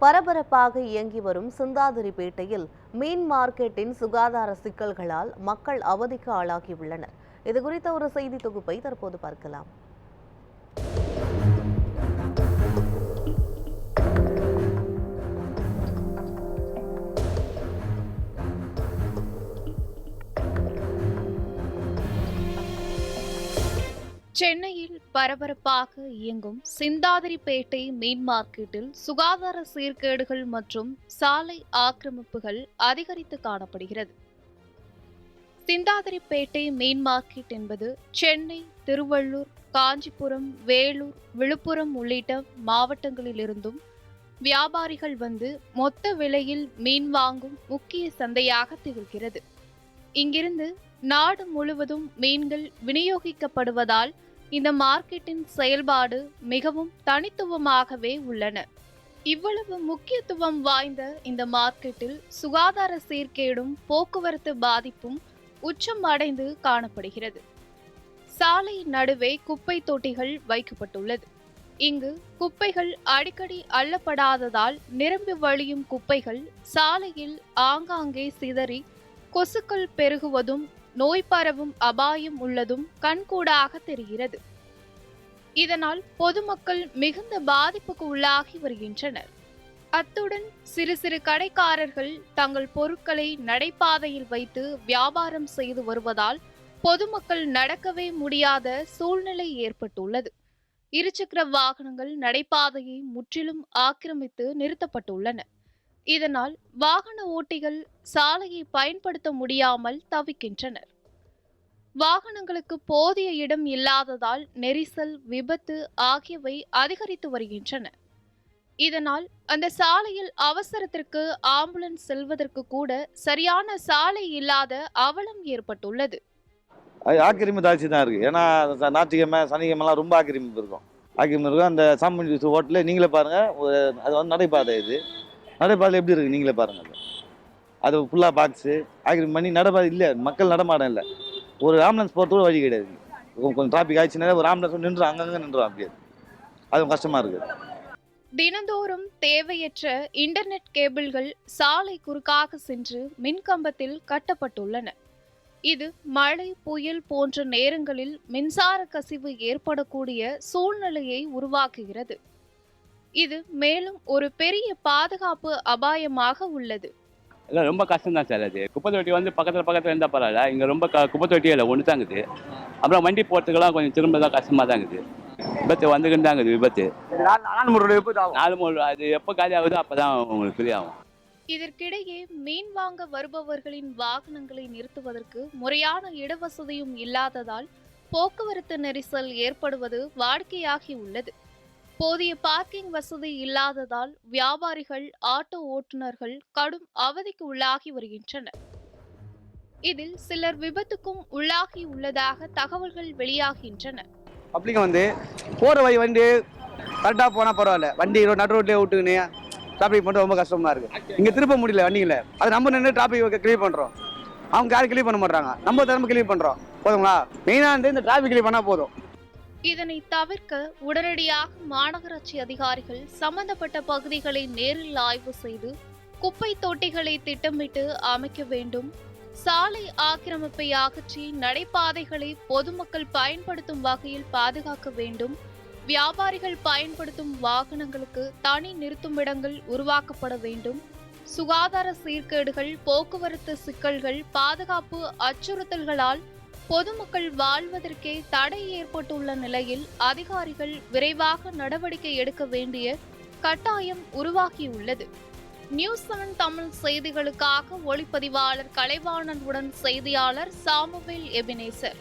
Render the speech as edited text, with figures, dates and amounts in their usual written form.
பரபரப்பாக இயங்கி வரும் சிந்தாதிரிப்பேட்டையில் மீன் மார்க்கெட்டின் சுகாதார சிக்கல்களால் மக்கள் அவதிக்கு ஆளாகியுள்ளனர். இதுகுறித்த ஒரு செய்தி தொகுப்பை தற்போது பார்க்கலாம். சென்னையில் பரபரப்பாக இயங்கும் சிந்தாதிரிப்பேட்டை மீன் மார்க்கெட்டில் சுகாதார சீர்கேடுகள் மற்றும் சாலை ஆக்கிரமிப்புகள் அதிகரித்து காணப்படுகிறது. சிந்தாதிரிப்பேட்டை மீன் மார்க்கெட் என்பது சென்னை, திருவள்ளூர், காஞ்சிபுரம், வேலூர், விழுப்புரம் உள்ளிட்ட மாவட்டங்களிலிருந்தும் வியாபாரிகள் வந்து மொத்த விலையில் மீன் வாங்கும் முக்கிய சந்தையாக திகழ்கிறது. இங்கிருந்து நாடு முழுவதும் மீன்கள் விநியோகிக்கப்படுவதால் இந்த மார்க்கெட்டின் செயல்பாடு மிகவும் தனித்துவமாகவே உள்ளன. இவ்வளவு முக்கியத்துவம் வாய்ந்த இந்த மார்க்கெட்டில் சுகாதார சீர்கேடும் போக்குவரத்து பாதிப்பும் உச்சம் அடைந்து காணப்படுகிறது. சாலை நடுவே குப்பை தொட்டிகள் வைக்கப்பட்டுள்ளது. இங்கு குப்பைகள் அடிக்கடி அள்ளப்படாததால் நிரம்பி வழியும் குப்பைகள் சாலையில் ஆங்காங்கே சிதறி கொசுக்கள் பெருகுவதும் நோய் பரவும் அபாயம் உள்ளதும் கண்கூடாக தெரிகிறது. இதனால் பொதுமக்கள் மிகுந்த பாதிப்புக்கு உள்ளாகி வருகின்றனர். அத்துடன் சிறு சிறு கடைக்காரர்கள் தங்கள் பொருட்களை நடைபாதையில் வைத்து வியாபாரம் செய்து வருவதால் பொதுமக்கள் நடக்கவே முடியாத சூழ்நிலை ஏற்பட்டுள்ளது. இருசக்கர வாகனங்கள் நடைபாதையை முற்றிலும் ஆக்கிரமித்து நிறுத்தப்பட்டுள்ளன. இதனால் வாகன ஓட்டிகள் சாலையை பயன்படுத்த முடியாமல் தவிக்கின்றனர். வாகனங்களுக்கு போதிய இடம் இல்லாததால் நெரிசல், விபத்து ஆகியவை அதிகரித்து வருகின்றன. இதனால் அந்த சாலையில் அவசரத்திற்கு ஆம்புலன்ஸ் செல்வதற்கு கூட சரியான சாலை இல்லாத அவலம் ஏற்பட்டுள்ளது. ஆக்கிரமிப்பு தாட்சி தான் இருக்குது. ஏன்னா ஞாயிற்றுக்கிழமை, சனிக்கிழமெல்லாம் ரொம்ப ஆக்கிரமிப்பு இருக்கும். அந்த சாமி ஹோட்டலில் நீங்களே பாருங்கள், அது வந்து நடைபாதை. இது நடைபாதை எப்படி இருக்குது நீங்களே பாருங்கள். அது ஃபுல்லாக பாக்ஸு ஆக்கிரமிப்பு பண்ணி நடைபாதை இல்லை, மக்கள் நடமாடம் இல்லை. ஒரு ஆம்புலன்ஸ் போகிறதுக்கு வழி கிடையாது. கொஞ்சம் டிராஃபிக் ஆயிடுச்சுன்னா ஒரு ஆம்புலன்ஸ் நின்றுடும், அங்கங்கே நின்றுடும். அப்படியே அது கஷ்டமாக இருக்குது. தினந்தோறும் தேவையற்ற இன்டர்நெட் கேபிள்கள் சாலை குறுக்காக சென்று மின்கம்பத்தில் கட்டப்பட்டுள்ளன. இது மழை, புயல் போன்ற நேரங்களில் மின்சார கசிவு ஏற்படக்கூடிய சூழ்நிலையை உருவாக்குகிறது. இது மேலும் ஒரு பெரிய பாதுகாப்பு அபாயமாக உள்ளது. இல்லை, ரொம்ப கஷ்டம் தான் சார். அது குப்பை தொட்டி வந்து பக்கத்தில் இருந்தால் பரவாயில்ல. இங்கே ரொம்ப குப்பை தொட்டியே இல்லை, ஒன்று தாங்குது. அப்புறம் வண்டி போகிறதுக்கெல்லாம் கொஞ்சம் திரும்ப தான் கஷ்டமாக தான் இருக்குது. விபத்து வந்துக்கிட்டு தாங்குது. விபத்து 4 அது எப்போ காலி ஆகுதோ அப்போ தான் உங்களுக்கு ஃப்ரீ ஆகும். இதற்கிடையே மீன் வாங்க வருபவர்களின் வாகனங்களை நிறுத்துவதற்கு முறையான இடவசதியும் இல்லாததால் போக்குவரத்து நெரிசல் ஏற்படுவது வாடிக்கையாகி உள்ளது. போதிய பார்க்கிங் வசதி இல்லாததால் வியாபாரிகள், ஆட்டோ ஓட்டுநர்கள் கடும் அவதிக்கு உள்ளாகி வருகின்றனர். இதில் சிலர் விபத்துக்கும் உள்ளாகி உள்ளதாக தகவல்கள் வெளியாகின்றன. பப்ளிக் வந்து போகிற வண்டி கரெக்டாக போனால் பரவாயில்ல, வண்டி நடு ரோட்லேயே விட்டுக்கினே டிராஃபிக் பண்ணுறது ரொம்ப கஷ்டமாக இருக்குது. இங்கே திருப்ப முடியல வண்டிகளை. அது நம்ம நின்று டிராஃபிக் கிளியர் பண்ணுறோம், அவங்க யாரும் கிளியர் பண்ண மாட்டாங்க. நம்ம திறமை கிளியர் பண்ணுறோம். போதுங்களா? மெயினாக இந்த டிராஃபிக் கிளியர் பண்ணால் போதும். இதனை தவிர்க்க உடனடியாக மாநகராட்சி அதிகாரிகள் சம்பந்தப்பட்ட பகுதிகளை நேரில் ஆய்வு செய்து குப்பை தொட்டிகளை திட்டமிட்டு அமைக்க வேண்டும். சாலை ஆக்கிரமிப்பை அகற்றி நடைபாதைகளை பொதுமக்கள் பயன்படுத்தும் வகையில் பாதுகாக்க வேண்டும். வியாபாரிகள் பயன்படுத்தும் வாகனங்களுக்கு தனி நிறுத்துமிடங்கள் உருவாக்கப்பட வேண்டும். சுகாதார சீர்கேடுகள், போக்குவரத்து சிக்கல்கள், பாதுகாப்பு அச்சுறுத்தல்களால் பொதுமக்கள் வாழ்வதற்கே தடை ஏற்பட்டுள்ள நிலையில் அதிகாரிகள் விரைவாக நடவடிக்கை எடுக்க வேண்டிய கட்டாயம் உருவாகியுள்ளது. நியூஸ் 7 தமிழ் செய்திகளுக்காக ஒளிப்பதிவாளர் கலைவாணனுடன் செய்தியாளர் சாமுவேல் எபினேசர்.